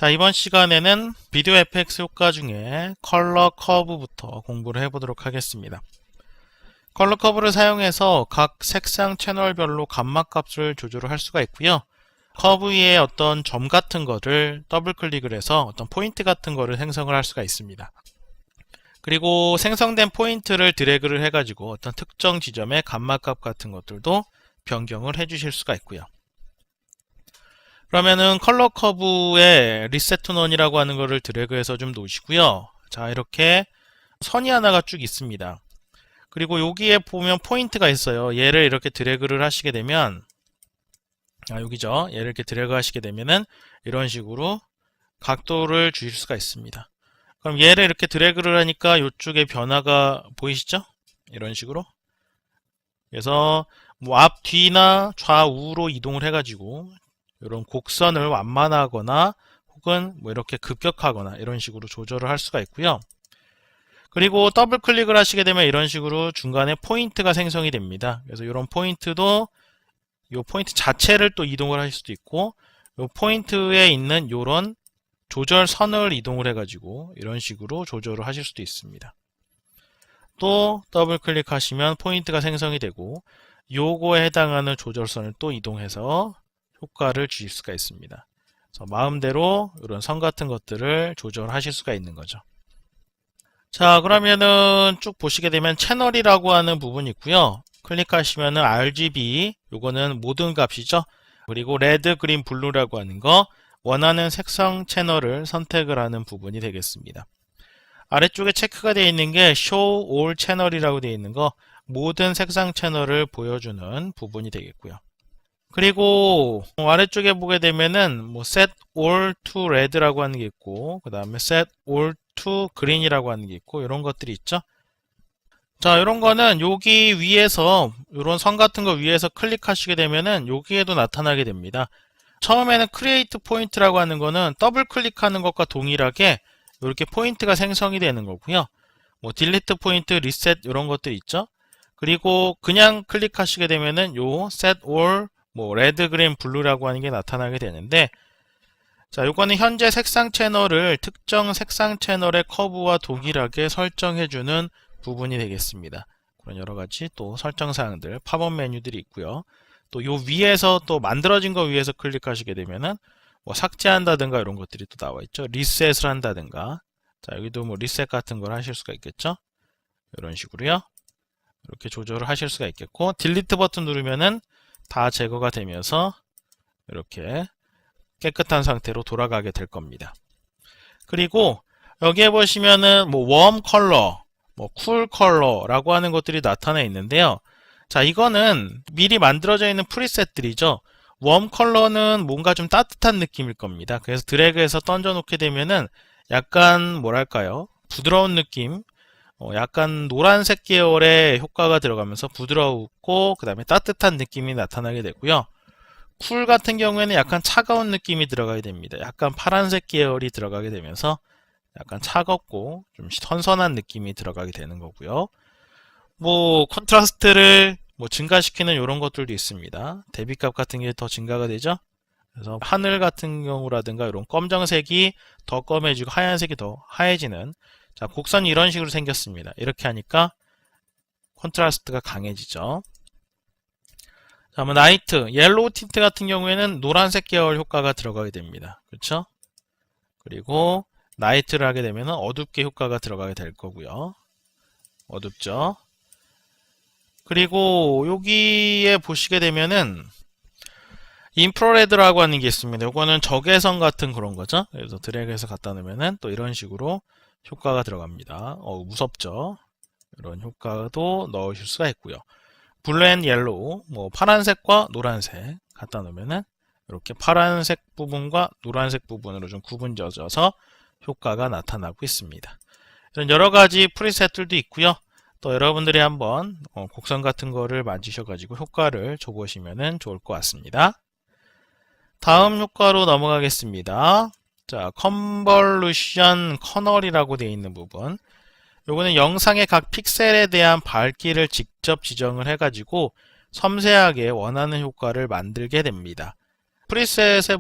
자, 이번 시간에는 비디오 FX 효과 중에 컬러 커브부터 공부를 해보도록 하겠습니다. 컬러 커브를 사용해서 각 색상 채널별로 감막 값을 조절을 할 수가 있고요. 커브 위에 어떤 점 같은 거를 더블 클릭을 해서 어떤 포인트 같은 거를 생성을 할 수가 있습니다. 그리고 생성된 포인트를 드래그를 해가지고 어떤 특정 지점의 감막 값 같은 것들도 변경을 해주실 수가 있고요. 그러면은 컬러 커브에 리셋 투 넌이라고 하는 거를 드래그해서 좀 놓으시고요. 자, 이렇게 선이 하나가 쭉 있습니다. 그리고 여기에 보면 포인트가 있어요. 얘를 이렇게 드래그를 하시게 되면 여기죠. 얘를 이렇게 드래그 하시게 되면은 이런 식으로 각도를 주실 수가 있습니다. 그럼 얘를 이렇게 드래그를 하니까 이쪽에 변화가 보이시죠? 이런 식으로. 그래서 뭐 앞, 뒤나 좌우로 이동을 해가지고 이런 곡선을 완만하거나 혹은 뭐 이렇게 급격하거나 이런 식으로 조절을 할 수가 있고요. 그리고 더블 클릭을 하시게 되면 이런 식으로 중간에 포인트가 생성이 됩니다. 그래서 이런 포인트도 이 포인트 자체를 또 이동을 하실 수도 있고 이 포인트에 있는 이런 조절선을 이동을 해가지고 이런 식으로 조절을 하실 수도 있습니다. 또 더블 클릭하시면 포인트가 생성이 되고 요거에 해당하는 조절선을 또 이동해서 효과를 주실 수가 있습니다. 그래서 마음대로 이런 선 같은 것들을 조절하실 수가 있는 거죠. 자, 그러면은 쭉 보시게 되면 채널이라고 하는 부분이 있고요. 클릭하시면은 RGB, 요거는 모든 값이죠. 그리고 레드, 그린, 블루라고 하는 거 원하는 색상 채널을 선택을 하는 부분이 되겠습니다. 아래쪽에 체크가 되어 있는 게 Show All 채널이라고 되어 있는 거 모든 색상 채널을 보여주는 부분이 되겠고요. 그리고 아래쪽에 보게 되면은 뭐 Set All to Red라고 하는 게 있고 그 다음에 Set All to Green이라고 하는 게 있고 이런 것들이 있죠. 자, 이런 거는 여기 위에서 이런 선 같은 거 위에서 클릭하시게 되면은 여기에도 나타나게 됩니다. 처음에는 Create Point라고 하는 거는 더블 클릭하는 것과 동일하게 이렇게 포인트가 생성이 되는 거고요. 뭐 Delete Point, Reset 이런 것들 있죠. 그리고 그냥 클릭하시게 되면은 요 Set All 뭐 레드, 그린, 블루라고 하는 게 나타나게 되는데 자, 요거는 현재 색상 채널을 특정 색상 채널의 커브와 동일하게 설정해주는 부분이 되겠습니다. 그런 여러가지 또 설정 사항들, 팝업 메뉴들이 있고요. 또 요 위에서 또 만들어진 거 위에서 클릭하시게 되면은 뭐 삭제한다든가 이런 것들이 또 나와 있죠. 리셋을 한다든가. 자, 여기도 뭐 리셋 같은 걸 하실 수가 있겠죠. 이런 식으로요. 이렇게 조절을 하실 수가 있겠고, 딜리트 버튼 누르면은 다 제거가 되면서 이렇게 깨끗한 상태로 돌아가게 될 겁니다. 그리고 여기에 보시면은 뭐 웜 컬러, 뭐 쿨 컬러라고 하는 것들이 나타나 있는데요. 자, 이거는 미리 만들어져 있는 프리셋들이죠. 웜 컬러는 뭔가 좀 따뜻한 느낌일 겁니다. 그래서 드래그해서 던져 놓게 되면은 약간 뭐랄까요? 부드러운 느낌, 약간 노란색 계열의 효과가 들어가면서 부드럽고 그 다음에 따뜻한 느낌이 나타나게 되고요. 쿨 같은 경우에는 약간 차가운 느낌이 들어가게 됩니다. 약간 파란색 계열이 들어가게 되면서 약간 차갑고 좀 선선한 느낌이 들어가게 되는 거고요. 뭐 컨트라스트를 뭐 증가시키는 이런 것들도 있습니다. 대비값 같은 게 더 증가가 되죠. 그래서 하늘 같은 경우라든가 이런 검정색이 더 검해지고 하얀색이 더 하얘지는 자, 곡선이 이런 식으로 생겼습니다. 이렇게 하니까 컨트라스트가 강해지죠. 자, 뭐 나이트, 옐로우 틴트 같은 경우에는 노란색 계열 효과가 들어가게 됩니다. 그렇죠? 그리고 나이트를 하게 되면 어둡게 효과가 들어가게 될 거고요. 어둡죠? 그리고 여기에 보시게 되면은 인프라레드라고 하는 게 있습니다. 이거는 적외선 같은 그런 거죠. 그래서 드래그해서 갖다 놓으면은 또 이런 식으로 효과가 들어갑니다. 무섭죠? 이런 효과도 넣으실 수가 있고요. 블루 앤 옐로우, 뭐 파란색과 노란색 갖다 놓으면은 이렇게 파란색 부분과 노란색 부분으로 좀 구분져져서 효과가 나타나고 있습니다. 이런 여러 가지 프리셋들도 있고요. 또 여러분들이 한번 곡선 같은 거를 만지셔가지고 효과를 줘보시면 좋을 것 같습니다. 다음 효과로 넘어가겠습니다. 자, 컨볼루션 커널이라고 되어 있는 부분. 요거는 영상의 각 픽셀에 대한 밝기를 직접 지정을 해가지고 섬세하게 원하는 효과를 만들게 됩니다. 프리셋에